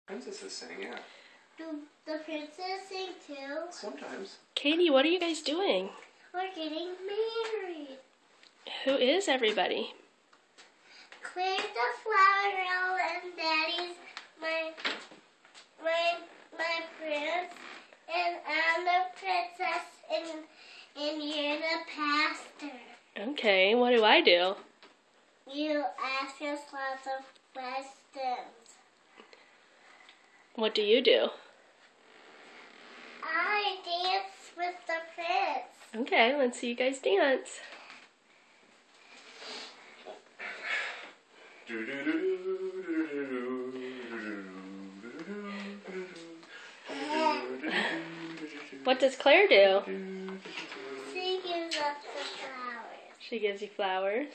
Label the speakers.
Speaker 1: Princesses sing, yeah.
Speaker 2: Do the princess sing too?
Speaker 1: Sometimes.
Speaker 3: Katie, what are you guys doing?
Speaker 2: We're getting married.
Speaker 3: Who is everybody?
Speaker 2: Claire's the flower girl and Daddy's my prince, and I'm the princess, and you're the pastor.
Speaker 3: Okay, what do I do?
Speaker 2: You ask us lots of questions.
Speaker 3: What do you do?
Speaker 2: I dance with the prince.
Speaker 3: Okay, let's see you guys dance. What does Claire do?
Speaker 2: She gives us the flowers.
Speaker 3: She gives you flowers.